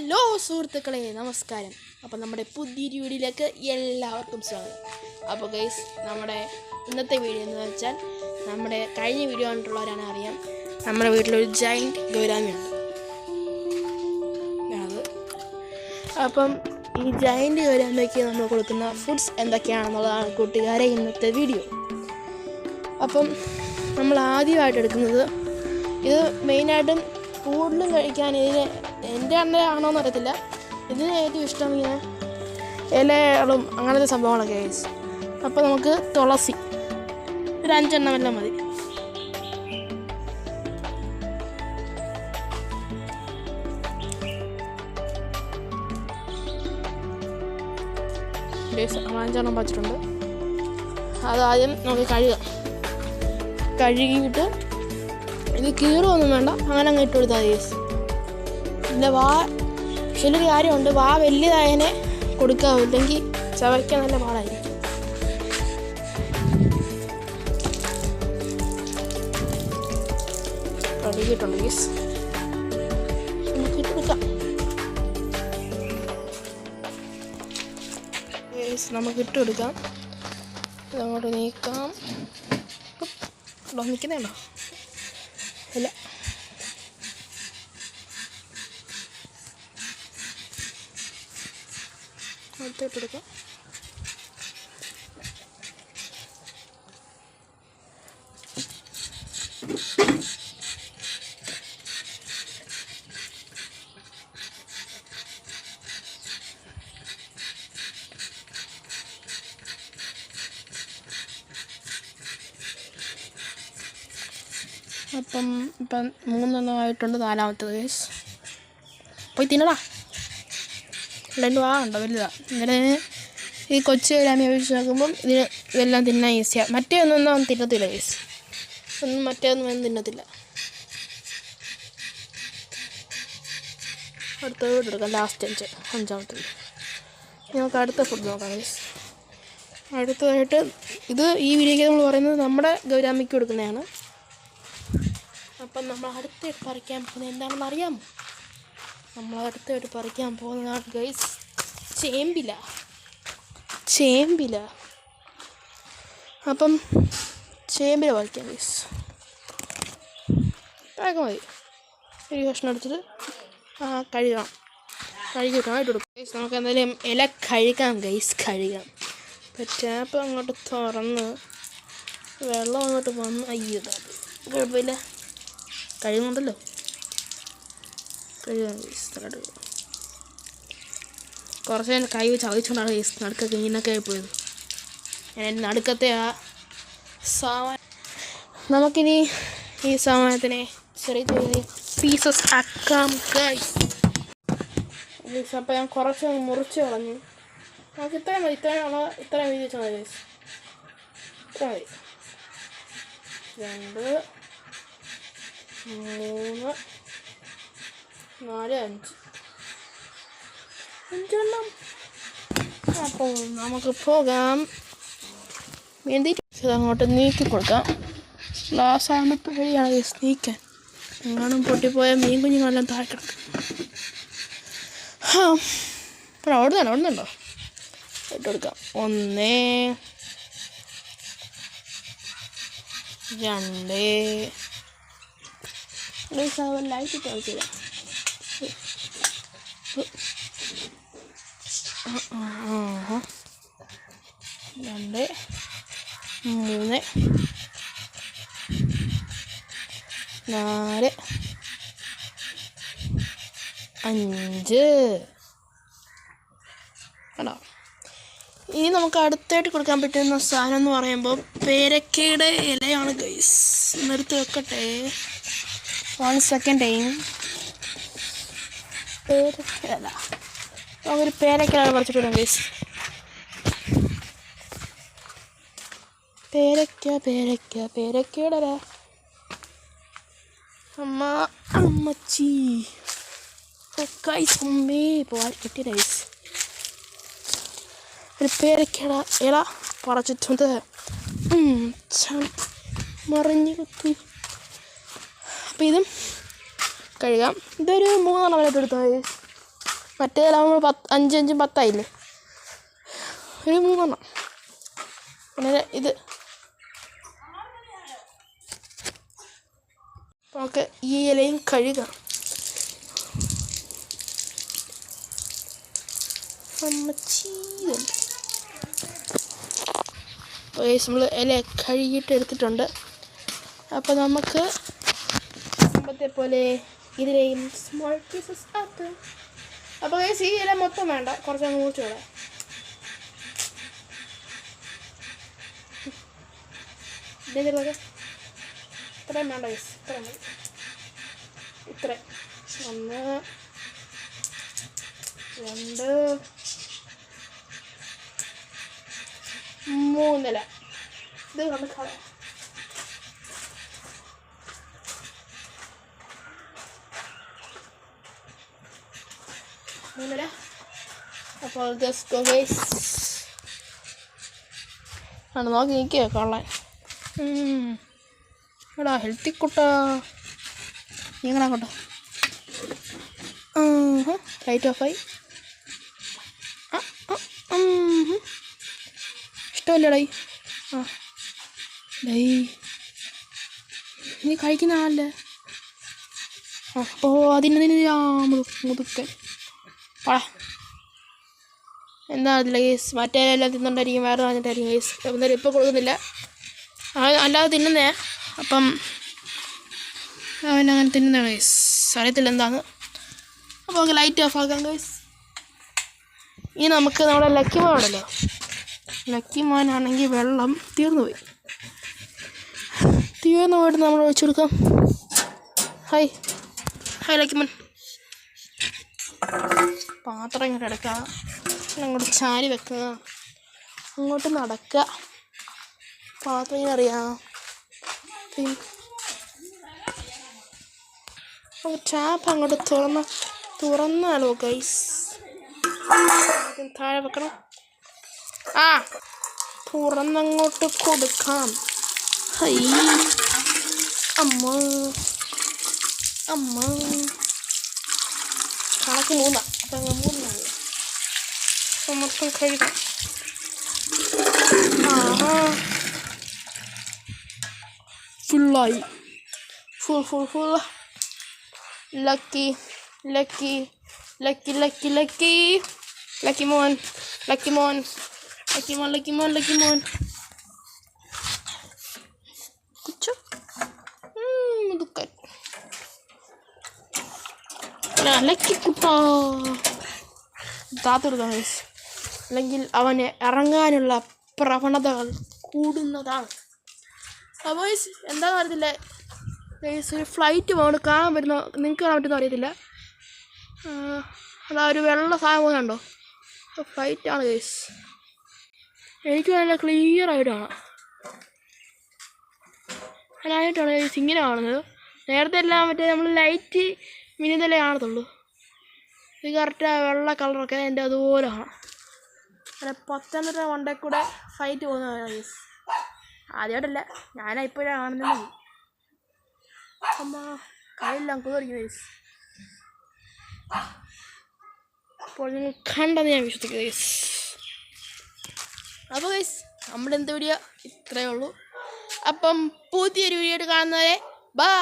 Hello സുഹൃത്തുക്കളെ, നമസ്കാരം. അപ്പോൾ നമ്മുടെ പുതിയൊരു വീഡിയോയിലേക്ക് എല്ലാവർക്കും സ്വാഗതം. അപ്പോൾ ഗൈസ്, നമ്മുടെ ഇന്നത്തെ വീഡിയോ എന്ന് വെച്ചാൽ, നമ്മുടെ കഴിഞ്ഞ വീഡിയോ കണ്ടിട്ടുള്ളവരാണ് അറിയാം, നമ്മുടെ വീട്ടിലൊരു ജൈൻറ്റ് ഗൗരാമിയുണ്ട്. അത് അപ്പം ഈ ജൈൻറ്റ് ഗൗരാമിക്ക് നമ്മൾ കൊടുക്കുന്ന ഫുഡ്സ് എന്തൊക്കെയാണെന്നുള്ളതാണ് കൂട്ടുകാരെ ഇന്നത്തെ വീഡിയോ. അപ്പം നമ്മൾ ആദ്യമായിട്ട് എടുക്കുന്നത്, ഇത് മെയിനായിട്ടും കൂടുതലും കഴിക്കാൻ എൻ്റെ അണ്ണയാണോന്ന് അറിയത്തില്ല, ഇതിന് ഏറ്റവും ഇഷ്ടം ഇങ്ങനെ ഇലകളും അങ്ങനത്തെ സംഭവങ്ങളൊക്കെ ഗൈസ്. അപ്പോൾ നമുക്ക് തുളസി ഒരു 5 എണ്ണം എല്ലാം മതി. ഗൈസ് 5 എണ്ണം വച്ചിട്ടുണ്ട്. അതാദ്യം നമുക്ക് കഴുകിയിട്ട് ഇത് കീറുമൊന്നും വേണ്ട, അങ്ങനെ അങ്ങ് ഇട്ട് കൊടുത്താൽ ഗൈസ്. പിന്നെ ചിലൊരു കാര്യമുണ്ട്, വലിയതായതിനെ കൊടുക്കാവില്ലെങ്കിൽ ചവയ്ക്കാൻ നല്ല പാടായിരിക്കും. കഴുകിയിട്ടുണ്ട് ഗൈസ്, നമുക്ക് ഇട്ട് കൊടുക്കാം. ഗൈസ് നമുക്ക് ഇട്ട് കൊടുക്കാം. ഇതങ്ങോട്ട് നീക്കാം. നിൽക്കുന്നുണ്ടോ? ഇല്ല. അടുത്തിട്ടെടുക്കാം. ഇപ്പം 3 എണ്ണം ആയിട്ടുണ്ട്. 4ാമത്തെ കേസ് പോയി തിന്നടാ. 2 ഉണ്ടോ വലുതാണ്. ഇങ്ങനെ ഈ കൊച്ചു ഗൗരാമി അപേക്ഷിച്ച് നോക്കുമ്പം ഇതെല്ലാം തിന്നാൻ ഈസിയാണ്. മറ്റേ ഒന്നും തിന്നത്തില്ല കേസ്, മറ്റേതൊന്നും തിന്നത്തില്ല. അടുത്തത് എടുക്കാം. ലാസ്റ്റ് 5ാമത്തെ. നമുക്ക് അടുത്ത ഫുഡ് നോക്കാം കേസ്. അടുത്തതായിട്ട് ഇത് ഈ വീഡിയോയ്ക്ക് നമ്മൾ പറയുന്നത് നമ്മുടെ ഗൗരാമിക്ക് കൊടുക്കുന്നതാണ്. അപ്പം നമ്മൾ അടുത്തായിട്ട് പറിക്കാൻ പോകുന്നത് എന്താണെന്ന് അറിയാമോ? നമ്മൾ അടുത്തായിട്ട് പറിക്കാൻ പോകുന്നതാണ് ഗൈസ് ചേമ്പില. അപ്പം ചേമ്പില പറിക്കാം ഗൈസ്. പാകം മതി. ഒരു കഷ്ണം എടുത്തിട്ട് കഴുകിക്കണം ഇട്ട് കൊടുക്കും ഗൈസ്. നമുക്ക് എന്തായാലും ഇല കഴുകാം. ടാപ്പ് അങ്ങോട്ട് തുറന്ന് വെള്ളം അങ്ങോട്ട് വന്ന് അയ്യോ കുഴപ്പമില്ല, കഴിയുന്നുണ്ടല്ലോ. കഴുകാം ഗൈസ്. കുറച്ച് നേരം കൈ വെച്ച് ചവച്ചുകൊണ്ടാണ് ഗൈസ് നടുക്കൊക്കെ ഇങ്ങനൊക്കെ പോയത്. ഞാൻ എൻ്റെ നടുക്കത്തെ ആ സാമാനം, നമുക്കിനി ഈ സാമാനത്തിനെ ചെറിയ പീസസ് ആക്കാം ഗൈസ്. അപ്പോൾ ഞാൻ കുറച്ച് മുറിച്ച് കളഞ്ഞു. നമുക്ക് ഇത്രയും മതി. ഇത്രയും വീതി വെച്ചാൽ മതി ഗൈസ്. ഇത്ര മതി. 2 3 4 5 എണ്ണം. അപ്പോൾ നമുക്ക് പോകാം. അങ്ങോട്ട് നീക്കി കൊടുക്കാം. ഗ്ലാസ് ആകുമ്പോൾ പേടിയാണ് ഗൈസ് നീക്കാൻ. എങ്ങാനും പൊട്ടിപ്പോയ മീൻ കുഞ്ഞുങ്ങളെല്ലാം താഴെ കിടക്കും. അപ്പോൾ ഓടുന്നുണ്ടോ? ഇട്ട് കൊടുക്കാം. 1 2 ലൈറ്റ് ഇട്ട് കളിച്ചില്ല. 2 3 4 5 കണ്ടോ? ഇനി നമുക്ക് അടുത്തായിട്ട് കൊടുക്കാൻ പറ്റുന്ന സാധനം എന്ന് പറയുമ്പോൾ പേരക്കയുടെ ഇലയാണ് ഗൈസ്. നിർത്തി വെക്കട്ടെ 1 സെക്കൻഡ്. പേരക്കയില, നമുക്കൊരു പേരക്കയില പറിച്ചിട്ട് വരാം ഗൈസ്. പേരക്കയുടെ ഇല. അമ്മച്ചി ഗൈസ്, പോകാൻ കിട്ടിയ ഗൈസ്. ഒരു പേരക്കയുടെ ഇല പറിച്ചിട്ടുണ്ട്. മറിഞ്ഞ് കുത്തി. അപ്പോൾ ഇതും കഴുകാം. ഇതൊരു 3 എണ്ണം വരെ എടുത്താൽ മതി. മറ്റേതാകുമ്പോൾ 5 5 10 ആയില്ലേ, ഒരു 3 പിന്നെ ഇത്. നമുക്ക് ഈ ഇലയും കഴുകാം. നമ്മൾ ഇല കഴുകിയിട്ട് എടുത്തിട്ടുണ്ട്. അപ്പോൾ നമുക്ക് മുമ്പത്തെ പോലെ ഇതിലെയും സ്മോൾ പീസസ് ആക്കാം. അപ്പോൾ ഈ ഇല മൊത്തം വേണ്ട, കുറച്ചങ്ങ് മുറിച്ചോളാം. ഇത്രയും വേണ്ട, ഇത്രയും മതി. ഇത്രയും 1 2 3 ഇല. ഇത് നമുക്ക് കളയാം. അപ്പോൾ ആണ് നോക്കി നിൽക്കുക കൊള്ളാൻ. എടാ ഹെൽത്തി കുട്ടാ, നീങ്ങടാ കൊട്ടോ. ലൈറ്റ് ഓഫ് ആയി. ഇഷ്ടമല്ലേടായി? നീ കഴിക്കുന്ന ആളല്ലേ? അതിന് മുതുക്കൻ പടാ. എന്താ അതില്ല കേസ്, മറ്റേ എല്ലാം തിന്നുകൊണ്ടായിരിക്കും, വേറെ പറഞ്ഞിട്ടായിരിക്കും കേസ്. എന്തായാലും ഇപ്പോൾ കൊടുക്കുന്നില്ല, അല്ലാതെ തിന്നുന്നേ. അപ്പം അവനങ്ങനെ തിന്നുന്നതാണ് കേസ്, അറിയത്തില്ല എന്താന്ന്. അപ്പോൾ നമുക്ക് ലൈറ്റ് ഓഫ് ആക്കാം കേസ്. ഇനി നമുക്ക് നമ്മുടെ ലക്കി മോൻ ഉണ്ടല്ലോ, ലക്കി മോനാണെങ്കിൽ വെള്ളം തീർന്നു പോയിട്ട് നമ്മൾ ഒഴിച്ചു കൊടുക്കാം. ഹായ് ലക്കി മോൻ. പാത്രം ഇങ്ങോട്ട് എടുക്കുക, അങ്ങോട്ട് ചാരി വെക്കുക, അങ്ങോട്ട് നടക്കുക, പാത്രം ഇങ്ങനെ അറിയാം. ടാപ്പ് അങ്ങോട്ട് തുറന്നാലോ ഗൈസ്. താഴെ വെക്കണം. തുറന്നങ്ങോട്ട് കൊടുക്കാം. ഹൈ അമ്മ കണക്ക് 3, അപ്പം 3 മൊത്തം കഴുകാം. ഫുള്ളായി, ഫുൾ. ലക്കി മോൻ. ലക്കി കുട്ടാ താത്തെടുക്കാം ഗൈസ്, അല്ലെങ്കിൽ അവന് ഇറങ്ങാനുള്ള പ്രവണതകൾ കൂടുന്നതാണ്. അപ്പോൾ എന്താണെന്ന് അറിയത്തില്ല ഗൈസ്, ഒരു ഫ്ലൈറ്റ് പോകണം, കാണാൻ പറ്റുന്ന, നിങ്ങൾക്ക് കാണാൻ പറ്റുന്ന അറിയത്തില്ല. അതാ ഒരു വെള്ള സാധനം പോകുന്നുണ്ടോ, ഫ്ലൈറ്റാണ് ഗൈസ്. എനിക്ക് നല്ല ക്ലിയർ ആയിട്ട് കാണാം. അതിനായിട്ടാണ് ഗൈസ് ഇങ്ങനെ കാണുന്നത്. നേരത്തെ എല്ലാം മറ്റേ നമ്മൾ ലൈറ്റ് മിനിതലേ കാണത്തുള്ളൂ. ഇത് കറക്റ്റ് വെള്ള കളറൊക്കെ എൻ്റെ അതുപോലെ കാണാം. അങ്ങനെ പത്തനംതിട്ട വണ്ടേ കൂടെ ഫ്ലൈറ്റ് പോകുന്നതാണ് ഗൈസ്. ആദ്യമായിട്ടല്ല, ഞാനാ ഇപ്പോഴാണ് കാണുന്നത്. അമ്മ കയ്യെല്ലാം കുതിരിക്കും ഗൈസ്. അപ്പോൾ നിങ്ങൾ കണ്ടെന്ന് ഞാൻ വിശ്വസിക്കുന്നു ഗൈസ്. അപ്പോൾ ഗൈസ് നമ്മുടെ എന്ത് വീഡിയോ ഇത്രയേ ഉള്ളൂ. അപ്പം പുതിയൊരു വീഡിയോ ആയിട്ട് കാണുന്നവരെ ബൈ.